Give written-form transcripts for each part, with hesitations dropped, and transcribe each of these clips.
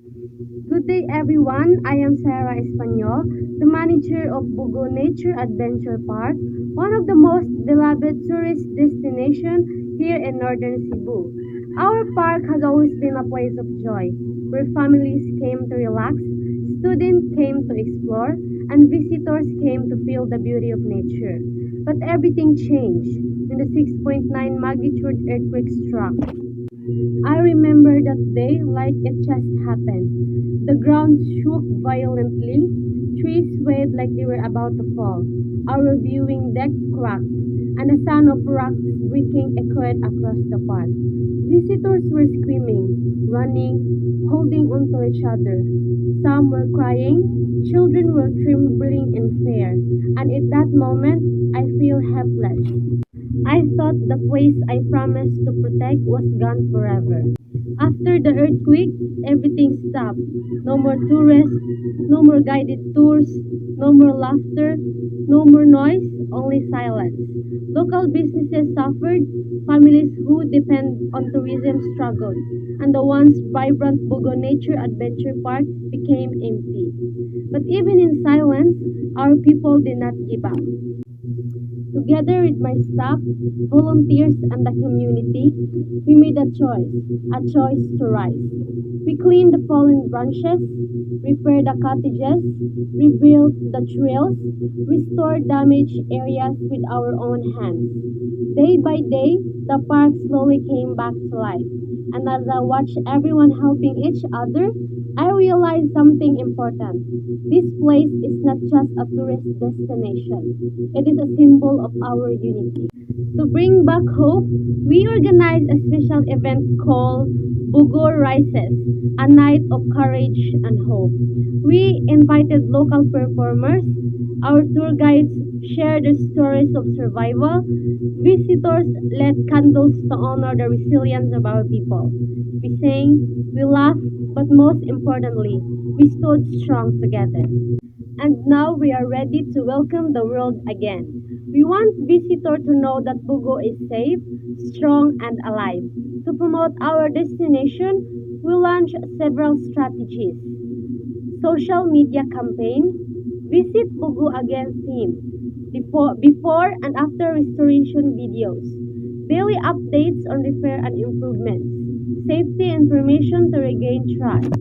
Good day, everyone. I am Sarah Espanol, the manager of Bugo Nature Adventure Park, one of the most beloved tourist destinations here in northern Cebu. Our park has always been a place of joy, where families came to relax, students came to explore, and visitors came to feel the beauty of nature. But everything changed when the 6.9 magnitude earthquake struck. I remember that day like it just happened. The ground shook violently, trees swayed like they were about to fall. Our viewing deck cracked, and the sound of rocks breaking echoed across the park. Visitors were screaming, running, holding onto each other. Some were crying, children were trembling in fear, and at that moment I feel helpless. I thought the place I promised to protect was gone forever. After the earthquake, everything stopped. No more tourists, no more guided tours, no more laughter, no more noise, only silence. Local businesses suffered, families who depend on tourism struggled, and the once vibrant Bugo Nature Adventure Park became empty. But even in silence, our people did not give up. Together with my staff, volunteers, and the community, we made a choice to rise. We cleaned the fallen branches, repaired the cottages, rebuilt the trails, restored damaged areas with our own hands. Day by day, the park slowly came back to life. And as I watched everyone helping each other, I realized something important. This place is not just a tourist destination, it is a symbol of our unity. To bring back hope, we organized a special event called Bugor Rises, a night of courage and hope. We invited local performers, our tour guides shared their stories of survival, visitors lit candles to honor the resilience of our people. We sang, we laughed, but most importantly, we stood strong together. And now we are ready to welcome the world again. We want visitors to know that Bugo is safe, strong, and alive. To promote our destination, we launched several strategies. Social media campaign, visit Bugo again theme, before and after restoration videos, daily updates on repair and improvements, safety information to regain trust.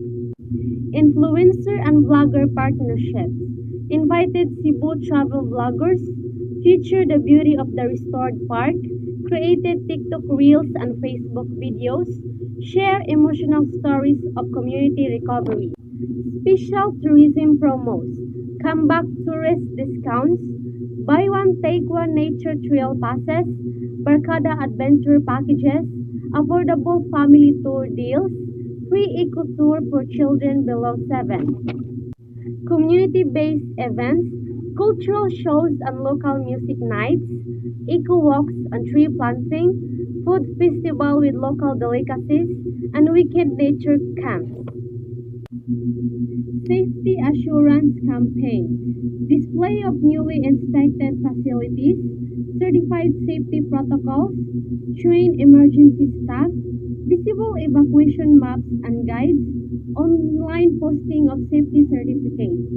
Influencer and vlogger partnerships. Invited Cebu travel vloggers, feature the beauty of the restored park, created TikTok reels and Facebook videos, share emotional stories of community recovery. Special tourism promos. Comeback tourist discounts, buy one take one nature trail passes, Barkada adventure packages, affordable family tour deals, free eco tour for children below 7. Community-based events, cultural shows and local music nights, eco walks and tree planting, food festival with local delicacies, and weekend nature camps. Safety assurance campaign, display of newly inspected facilities, certified safety protocols, trained emergency staff, visible evacuation maps and guides, online posting of safety certificates.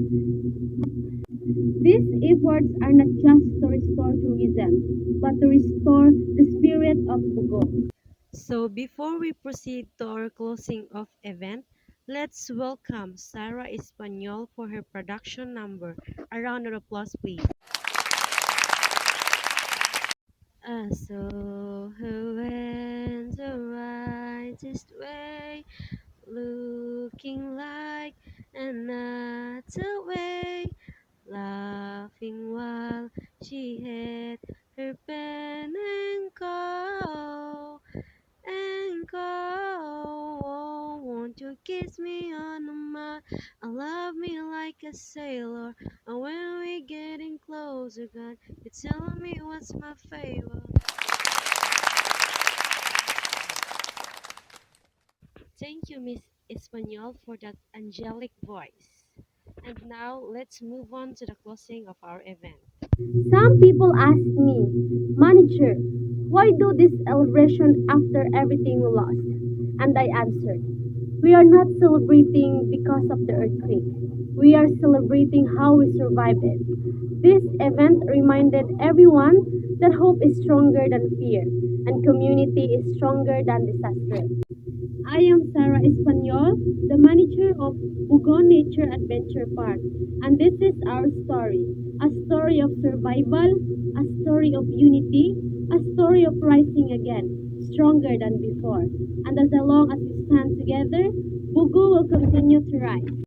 These efforts are not just to restore tourism, but to restore the spirit of Bugog. So before we proceed to our closing of event, let's welcome Sarah Espanol for her production number. A round of applause, please. So who went the rightest way, looking like another way, laughing while she had her pen and go. Oh, won't you kiss me on the mouth and love me like a sailor? And when we getting closer, God, you tell me what's my favor. Thank you, Miss Espanol, for that angelic voice. And now let's move on to the closing of our event. Some people ask me, Manager, why do this celebration after everything we lost? And I answered, We are not celebrating because of the earthquake. We are celebrating how we survived it. This event reminded everyone that hope is stronger than fear and community is stronger than disaster. I am Sarah Espanyol, the manager of Bugon Nature Adventure Park, and this is our story. A story of survival, a story of unity, a story of rising again, stronger than before. And as long as we stand together, Bugo will continue to rise.